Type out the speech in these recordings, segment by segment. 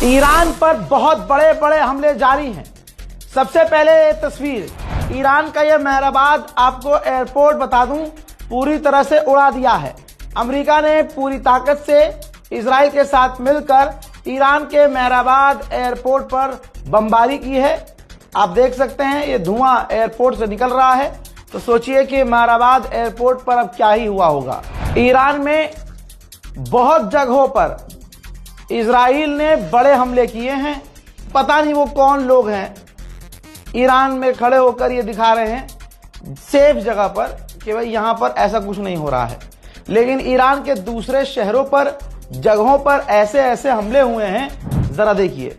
Iran पर बहुत बड़े बड़े हमले जारी हैं। सबसे पहले ये तस्वीर ईरान का ये मेहराबाद आपको एयरपोर्ट बता दूं पूरी तरह से उड़ा दिया है। अमेरिका ने पूरी ताकत से इजराइल के साथ मिलकर ईरान के मेहराबाद एयरपोर्ट पर बमबारी की है। आप देख सकते हैं ये धुआं एयरपोर्ट से निकल रहा है, तो सोचिए कि मेहराबाद एयरपोर्ट पर अब क्या ही हुआ होगा। ईरान में बहुत जगहों पर इजराइल ने बड़े हमले किए हैं। पता नहीं वो कौन लोग हैं ईरान में खड़े होकर ये दिखा रहे हैं सेफ जगह पर कि भाई यहां पर ऐसा कुछ नहीं हो रहा है, लेकिन ईरान के दूसरे शहरों पर जगहों पर ऐसे ऐसे हमले हुए हैं, जरा देखिए।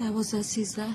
12-13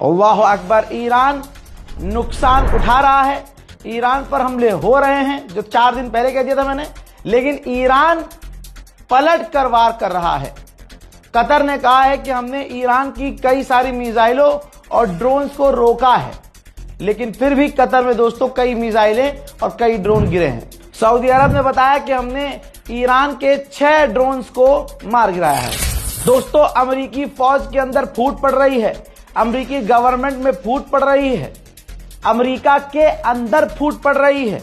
अल्लाह अकबर। ईरान नुकसान उठा रहा है, ईरान पर हमले हो रहे हैं, जो 4 दिन पहले कह दिया था मैंने, लेकिन ईरान पलट कर वार कर रहा है। कतर ने कहा है कि हमने ईरान की कई सारी मिसाइलों और ड्रोन्स को रोका है, लेकिन फिर भी कतर में दोस्तों कई मिसाइलें और कई ड्रोन गिरे हैं। सऊदी अरब ने बताया कि हमने ईरान के 6 ड्रोन्स को मार गिराया है। दोस्तों अमेरिकी फौज के अंदर फूट पड़ रही है, अमेरिकी गवर्नमेंट में फूट पड़ रही है, अमेरिका के अंदर फूट पड़ रही है।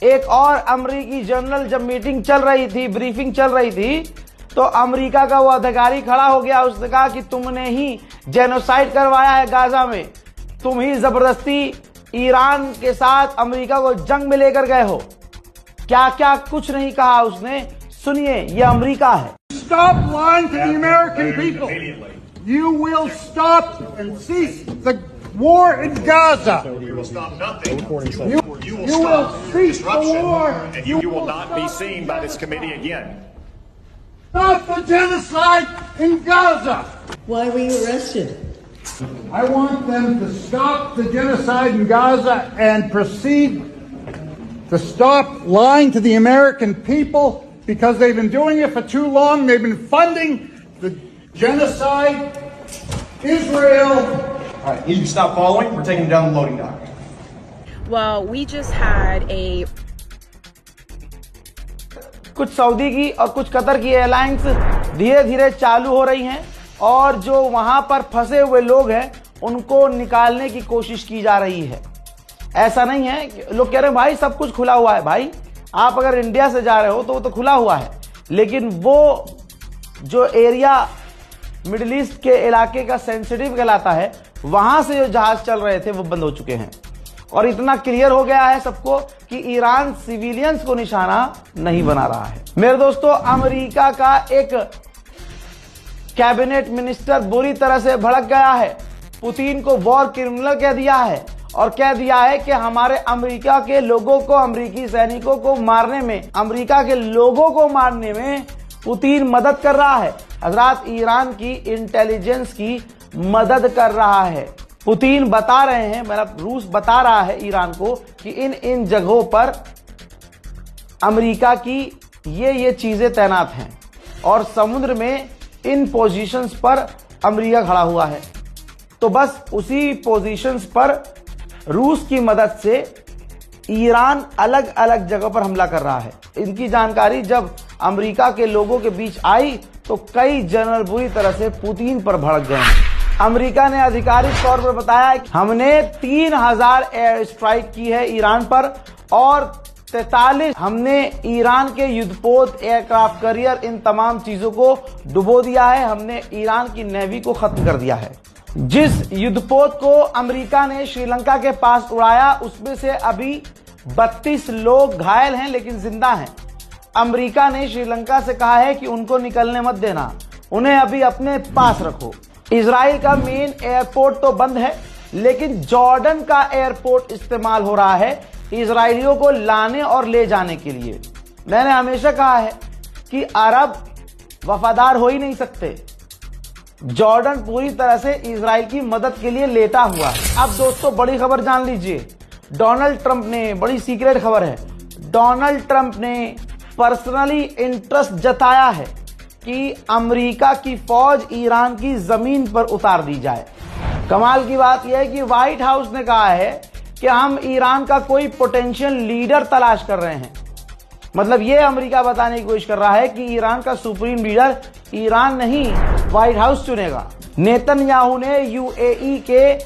एक और अमेरिकी जनरल जब मीटिंग चल रही थी, ब्रीफिंग चल रही थी, तो अमेरिका का वो अधिकारी खड़ा हो गया, उसने कहा कि तुमने ही जेनोसाइड करवाया है गाजा में, तुम ही जबरदस्ती ईरान के साथ अमेरिका को जंग में लेकर गए हो। क्या क्या कुछ नहीं कहा उसने, सुनिए, ये अमेरिका है। Stop lying to the American people. You will stop and cease the war in Gaza. You will stop nothing. You will cease the war. And you will not be seen by this committee again. Stop the genocide in Gaza. Why were you arrested? I want them to stop the genocide in Gaza and proceed to stop lying to the American people because they've been doing it for too long. They've been funding the genocide, Israel. All right, you stop following. We're taking down the loading dock. Well, we just had a कुछ Saudi की और कुछ Qatar की airlines धीरे धीरे चालू हो रही हैं और जो वहां पर फंसे हुए लोग हैं उनको निकालने की कोशिश की जा रही है। ऐसा नहीं है, लोग कह रहे हैं भाई सब कुछ खुला हुआ है। भाई आप अगर इंडिया से जा रहे हो तो वो तो खुला हुआ है, लेकिन वो जो एरिया मिडिल ईस्ट के इलाके का सेंसिटिव कहलाता है, वहां से जो जहाज चल रहे थे वो बंद हो चुके हैं। और इतना क्लियर हो गया है सबको कि ईरान सिविलियंस को निशाना नहीं बना रहा है। मेरे दोस्तों, अमेरिका का एक कैबिनेट मिनिस्टर बुरी तरह से भड़क गया है, पुतिन को वॉर क्रिमिनल कह दिया है और कह दिया है कि हमारे अमेरिका के लोगों को, अमेरिकी सैनिकों को मारने में, अमेरिका के लोगों को मारने में पुतिन मदद कर रहा है। हजरात, ईरान की इंटेलिजेंस की मदद कर रहा है। पुतिन बता रहे हैं, मतलब रूस बता रहा है ईरान को कि इन जगहों पर अमेरिका की ये चीजें तैनात हैं और समुद्र में इन पोजीशंस पर अमेरिका खड़ा हुआ है। तो बस उसी पोजीशंस पर रूस की मदद से ईरान अलग अलग जगहों पर हमला कर रहा है। इनकी जानकारी जब अमेरिका के लोगों के बीच आई तो कई जनरल बुरी तरह से पुतिन पर भड़क गए हैं। अमेरिका ने आधिकारिक तौर पर बताया कि हमने 3000 एयर स्ट्राइक की है ईरान पर और 43 हमने ईरान के युद्धपोत, एयरक्राफ्ट कैरियर, इन तमाम चीजों को डुबो दिया है। हमने ईरान की नेवी को खत्म कर दिया है। जिस युद्धपोत को अमेरिका ने श्रीलंका के पास उड़ाया उसमें से अभी 32 लोग घायल हैं लेकिन जिंदा हैं। अमेरिका ने श्रीलंका से कहा है कि उनको निकलने मत देना, उन्हें अभी अपने पास रखो। इजराइल का मेन एयरपोर्ट तो बंद है लेकिन जॉर्डन का एयरपोर्ट इस्तेमाल हो रहा है इजरायलियों को लाने और ले जाने के लिए। मैंने हमेशा कहा है कि अरब वफादार हो ही नहीं सकते। जॉर्डन पूरी तरह से इजराइल की मदद के लिए लेटा हुआ है। अब दोस्तों, बड़ी खबर जान लीजिए। डोनाल्ड ट्रंप ने, बड़ी सीक्रेट खबर है, डोनाल्ड ट्रंप ने पर्सनली इंटरेस्ट जताया है कि अमेरिका की फौज ईरान की जमीन पर उतार दी जाए। कमाल की बात यह है कि व्हाइट हाउस ने कहा है कि हम ईरान का कोई पोटेंशियल लीडर तलाश कर रहे हैं। मतलब यह अमेरिका बताने की कोशिश कर रहा है कि ईरान का सुप्रीम लीडर ईरान नहीं, व्हाइट हाउस चुनेगा। नेतन्याहू ने यूएई के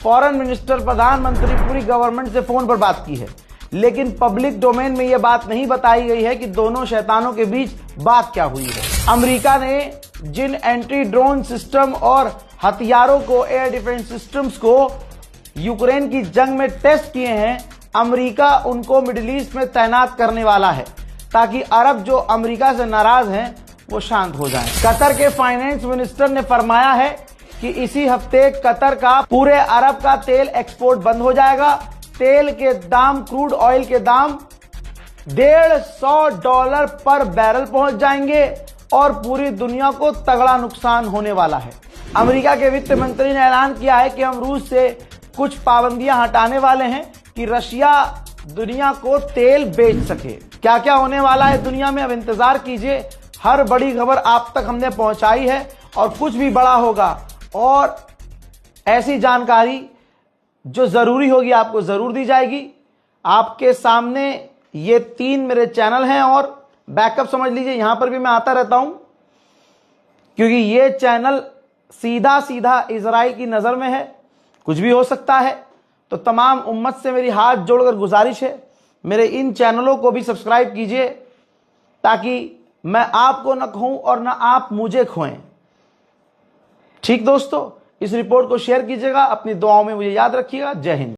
फॉरेन मिनिस्टर, प्रधानमंत्री, पूरी गवर्नमेंट से फोन पर बात की है, लेकिन पब्लिक डोमेन में यह बात नहीं बताई गई है कि दोनों शैतानों के बीच बात क्या हुई है। अमेरिका ने जिन एंटी ड्रोन सिस्टम और हथियारों को, एयर डिफेंस सिस्टम्स को यूक्रेन की जंग में टेस्ट किए हैं, अमेरिका उनको मिडिल ईस्ट में तैनात करने वाला है ताकि अरब जो अमेरिका से नाराज हैं वो शांत हो जाएं। कतर के फाइनेंस मिनिस्टर ने फरमाया है कि इसी हफ्ते कतर का पूरे अरब का तेल एक्सपोर्ट बंद हो जाएगा। तेल के दाम, क्रूड ऑयल के दाम $150 पर बैरल पहुंच जाएंगे और पूरी दुनिया को तगड़ा नुकसान होने वाला है। अमेरिका के वित्त मंत्री ने ऐलान किया है कि हम रूस से कुछ पाबंदियां हटाने वाले हैं कि रशिया दुनिया को तेल बेच सके। क्या क्या होने वाला है दुनिया में, अब इंतजार कीजिए। हर बड़ी खबर आप तक हमने पहुंचाई है और कुछ भी बड़ा होगा और ऐसी जानकारी जो जरूरी होगी आपको जरूर दी जाएगी। आपके सामने ये 3 मेरे चैनल हैं और बैकअप समझ लीजिए, यहां पर भी मैं आता रहता हूं क्योंकि ये चैनल सीधा सीधा इजराइल की नजर में है, कुछ भी हो सकता है। तो तमाम उम्मत से मेरी हाथ जोड़कर गुजारिश है, मेरे इन चैनलों को भी सब्सक्राइब कीजिए ताकि मैं आपको न खोऊं और न आप मुझे खोएं। ठीक दोस्तों, इस रिपोर्ट को शेयर कीजिएगा, अपनी दुआओं में मुझे याद रखिएगा। जय हिंद।